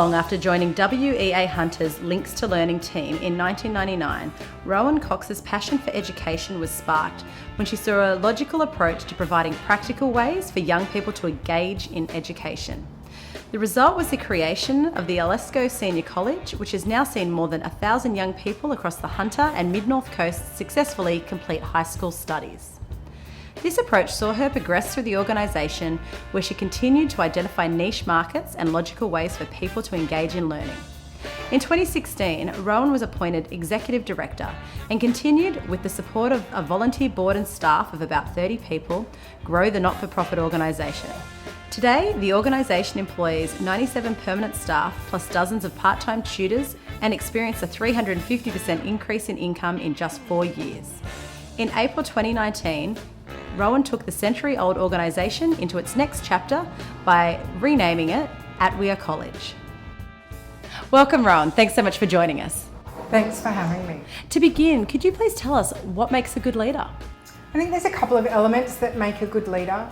long after joining WEA Hunter's Links to Learning team in 1999, Rowan Cox's passion for education was sparked when she saw a logical approach to providing practical ways for young people to engage in education. The result was the creation of the Alesco Senior College, which has now seen more than 1,000 young people across the Hunter and Mid-North Coast successfully complete high school studies. This approach saw her progress through the organisation, where she continued to identify niche markets and logical ways for people to engage in learning. In 2016, Rowan was appointed Executive Director and continued, with the support of a volunteer board and staff of about 30 people, grow the not-for-profit organisation. Today, the organisation employs 97 permanent staff plus dozens of part-time tutors and experienced a 350% increase in income in just 4 years. In April 2019, Rowan took the century-old organisation into its next chapter by renaming it At We Are College. Welcome, Rowan. Thanks so much for joining us. Thanks for having me. To begin, could you please tell us what makes a good leader? I think there's a couple of elements that make a good leader.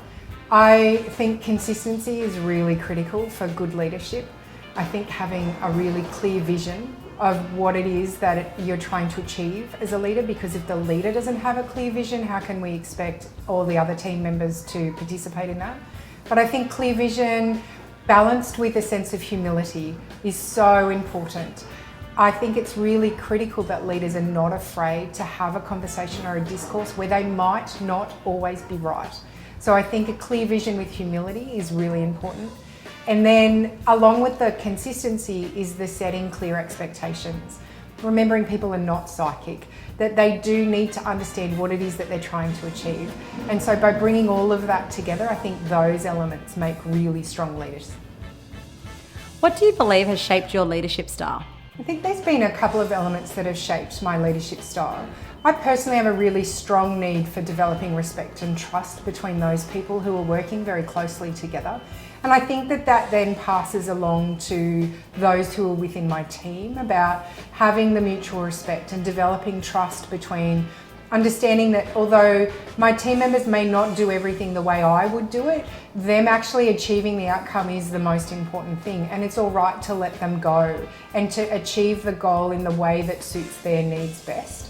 I think consistency is really critical for good leadership. I think having a really clear vision of what it is that you're trying to achieve as a leader, because if the leader doesn't have a clear vision, how can we expect all the other team members to participate in that? But I think clear vision balanced with a sense of humility is so important. I think it's really critical that leaders are not afraid to have a conversation or a discourse where they might not always be right. So I think a clear vision with humility is really important. And then along with the consistency is the setting clear expectations. Remembering people are not psychic, that they do need to understand what it is that they're trying to achieve. And so by bringing all of that together, I think those elements make really strong leaders. What do you believe has shaped your leadership style? I think there's been a couple of elements that have shaped my leadership style. I personally have a really strong need for developing respect and trust between those people who are working very closely together. And I think that that then passes along to those who are within my team about having the mutual respect and developing trust between understanding that although my team members may not do everything the way I would do it, them actually achieving the outcome is the most important thing. And it's all right to let them go and to achieve the goal in the way that suits their needs best.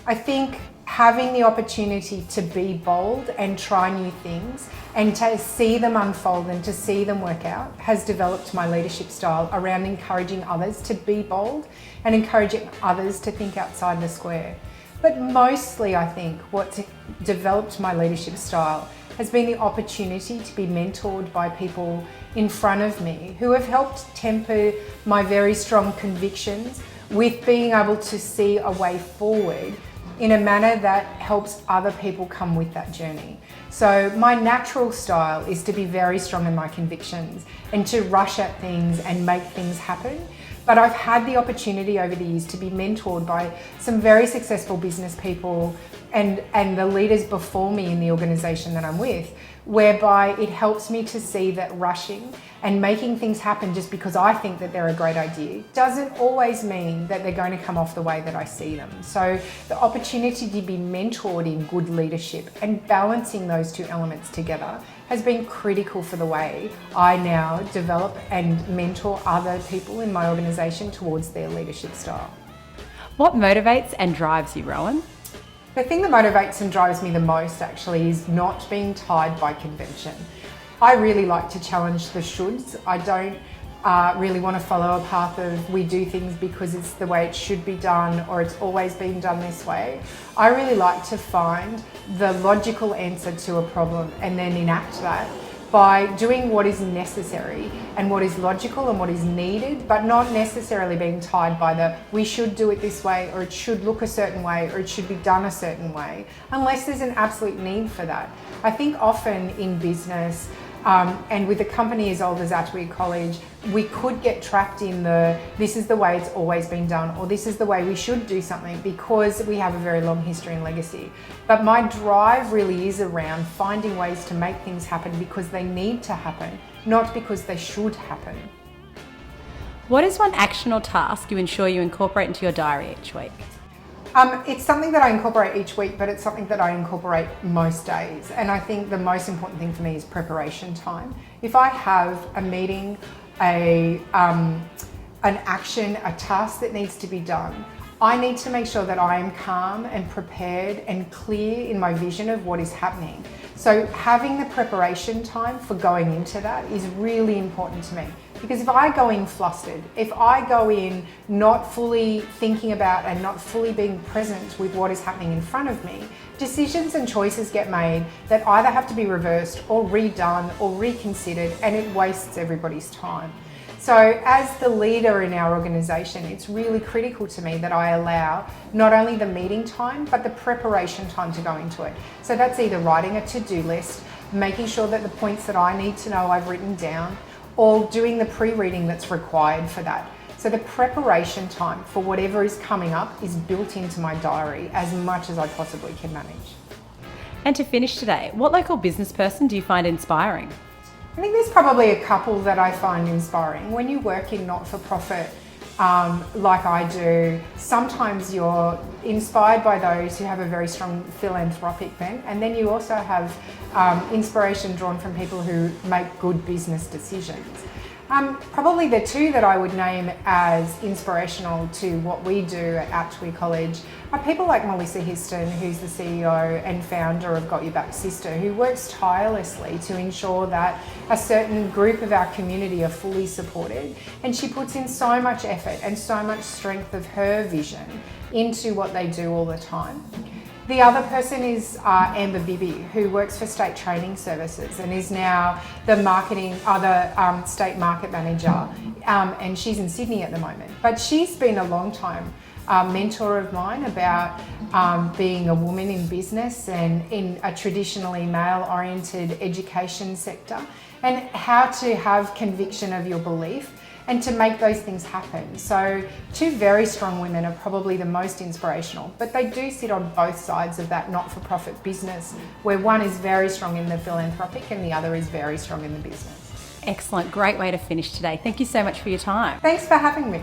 I think having the opportunity to be bold and try new things and to see them unfold and to see them work out has developed my leadership style around encouraging others to be bold and encouraging others to think outside the square. But mostly I think what's developed my leadership style has been the opportunity to be mentored by people in front of me who have helped temper my very strong convictions with being able to see a way forward in a manner that helps other people come with that journey. So my natural style is to be very strong in my convictions and to rush at things and make things happen. But I've had the opportunity over the years to be mentored by some very successful business people and the leaders before me in the organisation that I'm with, whereby it helps me to see that rushing and making things happen just because I think that they're a great idea doesn't always mean that they're going to come off the way that I see them. So the opportunity to be mentored in good leadership and balancing those two elements together has been critical for the way I now develop and mentor other people in my organisation towards their leadership style. What motivates and drives you, Rowan? The thing that motivates and drives me the most actually is not being tied by convention. I really like to challenge the shoulds. I don't really want to follow a path of we do things because it's the way it should be done or it's always been done this way. I really like to find the logical answer to a problem and then enact that by doing what is necessary and what is logical and what is needed, but not necessarily being tied by the we should do it this way or it should look a certain way or it should be done a certain way, unless there's an absolute need for that. I think often in business, and with a company as old as At We Are College, we could get trapped in the this is the way it's always been done or this is the way we should do something because we have a very long history and legacy. But my drive really is around finding ways to make things happen because they need to happen, not because they should happen. What is one action or task you ensure you incorporate into your diary each week? It's something that I incorporate each week, but it's something that I incorporate most days. And I think the most important thing for me is preparation time. If I have a meeting an action, a task that needs to be done, I need to make sure that I am calm and prepared and clear in my vision of what is happening. So having the preparation time for going into that is really important to me. Because if I go in flustered, if I go in not fully thinking about and not fully being present with what is happening in front of me, decisions and choices get made that either have to be reversed or redone or reconsidered, and it wastes everybody's time. So as the leader in our organisation, it's really critical to me that I allow not only the meeting time, but the preparation time to go into it. So that's either writing a to-do list, making sure that the points that I need to know I've written down, or doing the pre-reading that's required for that. So the preparation time for whatever is coming up is built into my diary as much as I possibly can manage. And to finish today, what local business person do you find inspiring? I think there's probably a couple that I find inspiring. When you work in not-for-profit like I do, sometimes you're inspired by those who have a very strong philanthropic bent, and then you also have inspiration drawn from people who make good business decisions. Probably the two that I would name as inspirational to what we do at Aptwee College are people like Melissa Histon, who's the CEO and founder of Got Your Back Sister, who works tirelessly to ensure that a certain group of our community are fully supported. And she puts in so much effort and so much strength of her vision into what they do all the time. The other person is Amber Bibby, who works for State Training Services and is now the state market manager, and she's in Sydney at the moment. But she's been a long time mentor of mine about being a woman in business and in a traditionally male-oriented education sector, and how to have conviction of your belief and to make those things happen. So two very strong women are probably the most inspirational, but they do sit on both sides of that not-for-profit business, where one is very strong in the philanthropic and the other is very strong in the business. Excellent, great way to finish today. Thank you so much for your time. Thanks for having me.